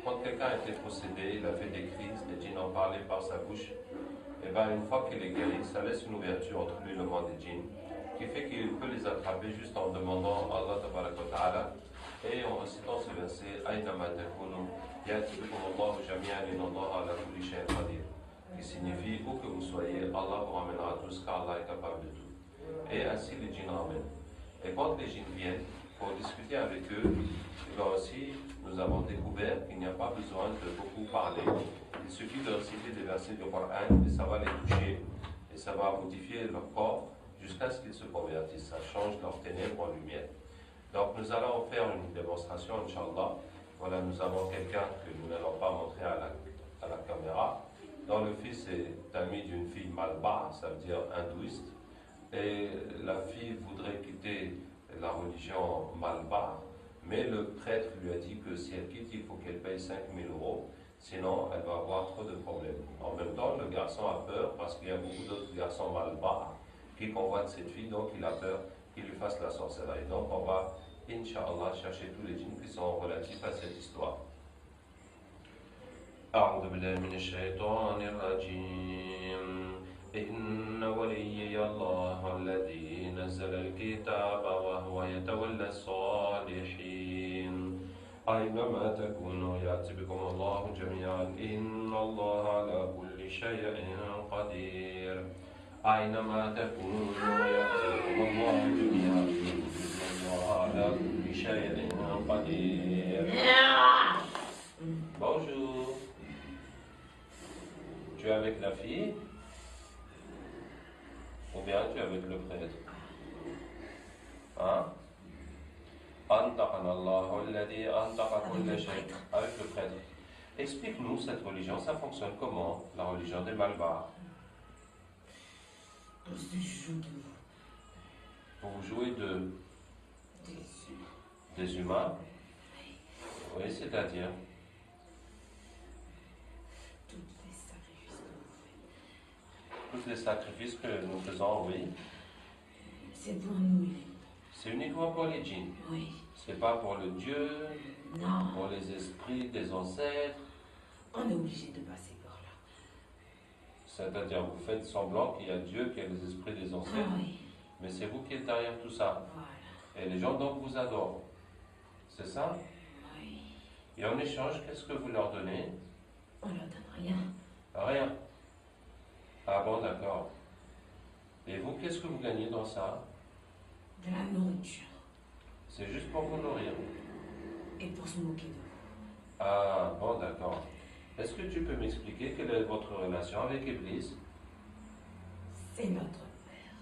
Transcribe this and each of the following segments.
quand quelqu'un a été possédé, il a fait des crises, les djinns ont parlé par sa bouche, et bien une fois qu'il est guéri, ça laisse une ouverture entre lui et le monde des djinns, qui fait qu'il peut les attraper juste en demandant à Allah tabaraka wa ta'ala et en récitant ce verset Aïnama takunu ya'ti bikum Allahu jami'an inna Allaha ala kulli shay'in qadir, qui signifie où que vous soyez, Allah vous ramènera tous car Allah est capable de tout. Et ainsi les djinns ramènent. Et quand les djinns viennent pour discuter avec eux, là aussi nous avons découvert qu'il n'y a pas besoin de beaucoup parler. Il suffit de réciter des versets du Coran et ça va les toucher et ça va modifier leur corps jusqu'à ce qu'ils se convertissent. Ça change leur ténèbres en lumière. Donc nous allons faire une démonstration, Inch'Allah. Voilà, nous avons quelqu'un que nous n'allons pas montrer à la caméra, dont le fils est ami d'une fille malba, ça veut dire hindouiste. Et la fille voudrait quitter la religion malba, mais le prêtre lui a dit que si elle quitte, il faut qu'elle paye 5 000 €, sinon elle va avoir trop de problèmes. En même temps, le garçon a peur parce qu'il y a beaucoup d'autres garçons malba qui convoitent cette fille, donc il a peur qu'il lui fasse la sorcellerie. Donc on va, Inch'Allah, chercher tous les djinns qui sont relatifs à cette histoire. أعوذ بالله من الشيطان الرجيم إن وليي الله الذي نزل الكتاب وهو يتولى الصالحين أينما تكونوا يأتي بكم الله جميعا إن الله على كل شيء قدير أينما تكونوا يأتي بكم الله جميعا إن الله على كل شيء قدير. Bonjour. Tu es avec la fille ou bien tu es avec le prêtre? Hein? Antaqana Allahu alladhi antaqa kulla shay. Avec le prêtre. Explique-nous cette religion, ça fonctionne comment, la religion des Malbars? Vous jouez des humains? Oui, c'est-à-dire? Tous les sacrifices que nous faisons, oui. C'est pour nous. C'est uniquement pour les djinns. Oui. C'est pas pour le Dieu, non. Pour les esprits des ancêtres. On est obligé de passer par là. C'est-à-dire, vous faites semblant qu'il y a Dieu, qu'il y a les esprits des ancêtres, oui. Mais c'est vous qui êtes derrière tout ça. Voilà. Et les gens donc vous adorent. C'est ça? Oui. Et en échange, qu'est-ce que vous leur donnez? On leur donne rien. Rien. Ah bon, d'accord. Et vous, qu'est-ce que vous gagnez dans ça? De la nourriture. C'est juste pour vous nourrir. Et pour se moquer de vous. Ah bon, d'accord. Est-ce que tu peux m'expliquer quelle est votre relation avec Iblis? C'est notre père.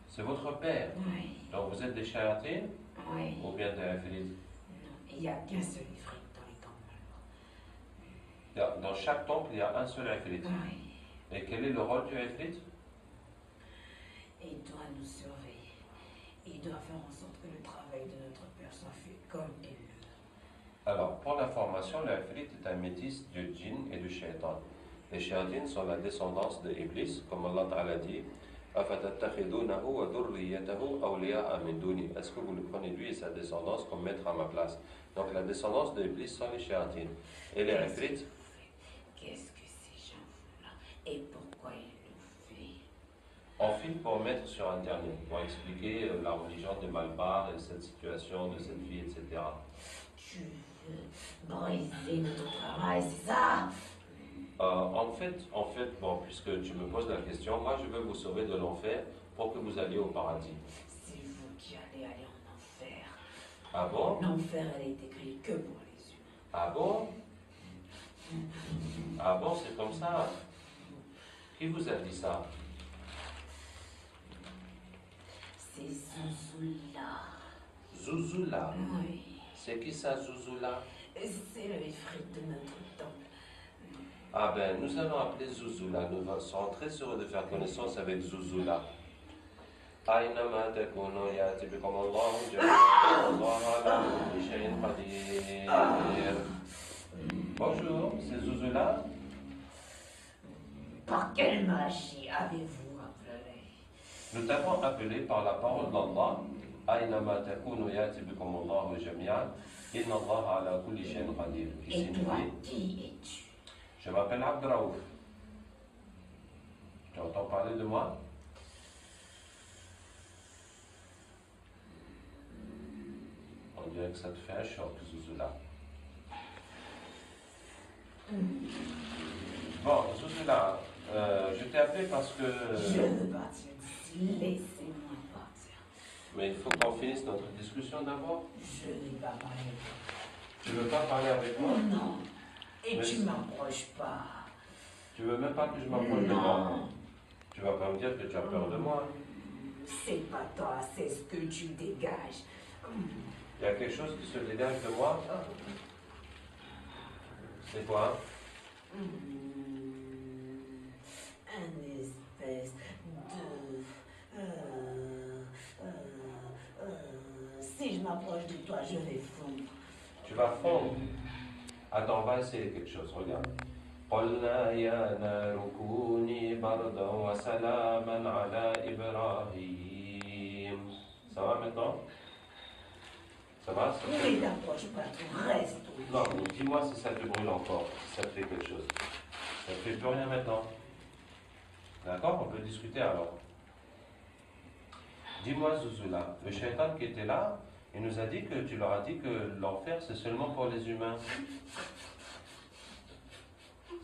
C'est votre père? Oui. Donc vous êtes des shayatines? Oui. Ou bien des ifrites? Non, il n'y a qu'un seul ifrit dans les temples. Dans chaque temple, il y a un seul ifrit. Oui. Et quel est le rôle du ifrit? Il doit nous surveiller. Il doit faire en sorte que le travail de notre père soit fait comme il le veut. Alors, pour l'information, l'ifrit est un métis du djinn et du shaitan. Les shayatines sont la descendance de Iblis, comme Allah Ta'ala dit. Est-ce que vous le prenez lui et sa descendance comme maître à ma place? Donc la descendance de Iblis sont les shayatines. Et les ifrit? Qu'est-ce que ces gens-là et pourquoi ils le font? On filme pour mettre sur Internet, pour expliquer la religion des Malbars et cette situation de cette vie, etc. Tu veux briser notre travail, c'est ça? En fait, bon, puisque tu me poses la question, moi je veux vous sauver de l'enfer pour que vous alliez au paradis. C'est vous qui allez aller en enfer. Ah bon? L'enfer, elle est écrite que pour les humains. Ah bon? Ah bon, c'est comme ça? Qui vous a dit ça? C'est Zouzoula. Zouzoula? Oui. C'est qui ça, Zouzoula? C'est le ifrit de notre temple. Ah ben, nous allons appeler Zouzoula. Nous serons très heureux de faire connaissance avec Zouzoula. أينما تكونوا يأتي بكم الله جميعا والله على كل شيء قدير. Bonjour, c'est Zouzoula? Par quelle magie avez-vous appelé? Nous t'avons appelé par la parole d'Allah أينما تكونوا يأتي بكم الله جميعا إن الله على كل شيء قدير. Et toi, qui es-tu? Je m'appelle Abdraouf. Tu entends parler de moi? On dirait que ça te fait un choc, Zuzula. Bon, Zuzula, je t'ai appelé parce que... Je veux partir d'ici. Laissez-moi partir. Mais il faut qu'on finisse notre discussion d'abord. Je n'ai pas parlé avec toi. Tu veux pas parler avec moi? Non. Et Mais tu c'est- m'approches pas. Tu veux même pas que je m'approche de toi? Tu vas pas me dire que tu as peur de moi. C'est pas toi, c'est ce que tu dégages. Il y a quelque chose qui se dégage de moi? C'est quoi? Un espèce de... Si je m'approche de toi, je vais fondre. Tu vas fondre. Attends, on va essayer quelque chose, regarde. قلنا يا نار كوني بردا وسلاما على إبراهيم. Ça va maintenant? Ça va? Ne t'approche pas, tu restes où Non, mais dis-moi si ça te brûle encore, si ça te fait quelque chose. Ça te fait plus rien maintenant. D'accord? On peut discuter alors. Dis-moi, Zuzula, le shaitan qui était là, il nous a dit que tu leur as dit que l'enfer c'est seulement pour les humains.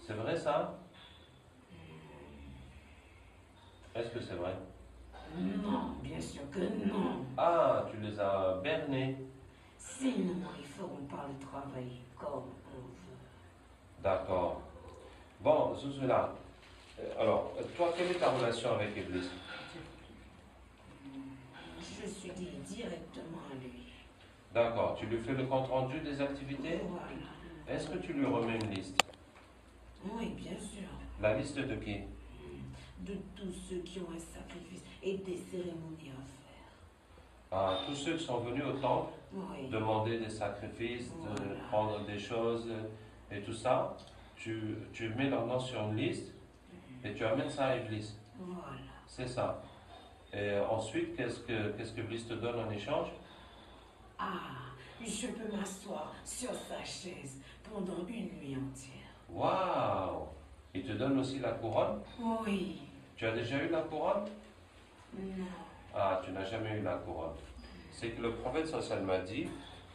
C'est vrai ça? Est-ce que c'est vrai? Non, bien sûr que non. Ah, tu les as bernés. Sinon, ils feront pas le travail comme on veut. D'accord. Bon, Zuzula, alors, toi, quelle est ta relation avec Iblis? Je suis liée directement à lui. D'accord, tu lui fais le compte rendu des activités? Voilà. Est-ce que tu lui remets une liste? Oui, bien sûr. La liste de qui? De tous ceux qui ont un sacrifice et des cérémonies à faire. Ah, tous ceux qui sont venus au temple, Oui. demander des sacrifices, de Voilà. prendre des choses et tout ça, tu mets leur nom sur une liste et tu amènes ça à Iblis. Voilà. C'est ça. Et ensuite, qu'est-ce que Iblis te donne en échange? Ah, je peux m'asseoir sur sa chaise pendant une nuit entière. Waouh! Il te donne aussi la couronne? Oui. Tu as déjà eu la couronne? Non. Ah, tu n'as jamais eu la couronne. C'est que le prophète sallallahu m'a dit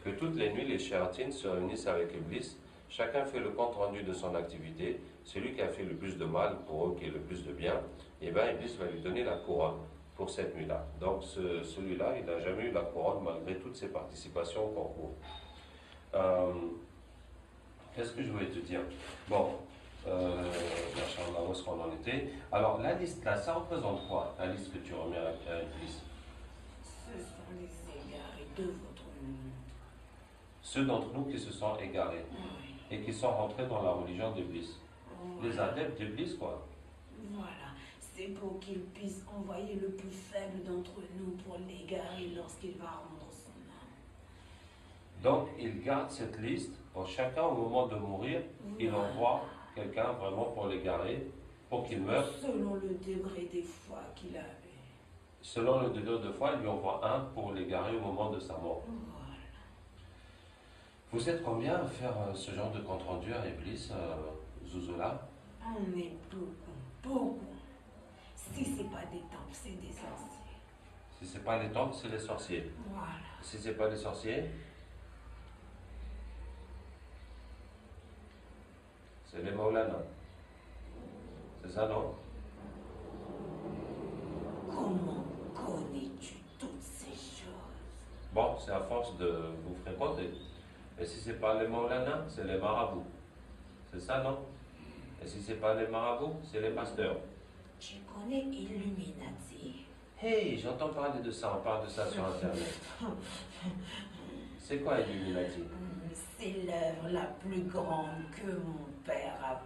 que toutes les nuits, les shéatines se réunissent avec Iblis. Chacun fait le compte rendu de son activité. Celui qui a fait le plus de mal pour eux, qui est le plus de bien, et bien Iblis va lui donner la couronne pour cette nuit-là. Donc celui-là, il n'a jamais eu la couronne malgré toutes ses participations au concours. Qu'est-ce que je voulais te dire? Bon, machallah, où est-ce qu'on en était? Alors, la liste là, ça représente quoi? La liste que tu remets à Iblis? Ce sont les égarés de votre monde. Ceux d'entre nous qui se sont égarés Oui. et qui sont rentrés dans la religion d'Iblis. Les adeptes d'Iblis, quoi. Voilà. C'est pour qu'il puisse envoyer le plus faible d'entre nous pour l'égarer lorsqu'il va rendre son âme. Donc, il garde cette liste pour chacun au moment de mourir. Il Voilà. envoie quelqu'un vraiment pour l'égarer, pour qu'il meure. Selon le degré des foi qu'il avait. Selon le degré de foi, il lui envoie un pour l'égarer au moment de sa mort. Voilà. Vous êtes combien à faire ce genre de compte rendu à Iblis, Zuzula? On est beaucoup, beaucoup. Si c'est pas des temples, c'est des sorciers. Si c'est pas les temples, c'est les sorciers. Voilà. Si c'est pas les sorciers, c'est les Maulana. C'est ça, non? Comment connais-tu toutes ces choses? Bon, c'est à force de vous fréquenter. Et si c'est pas les Maulana, c'est les marabouts. C'est ça, non? Et si c'est pas les marabouts, c'est les pasteurs. Tu connais Illuminati? Hey, j'entends parler de ça, on parle de ça sur Internet. C'est quoi Illuminati? C'est l'œuvre la plus grande que mon père a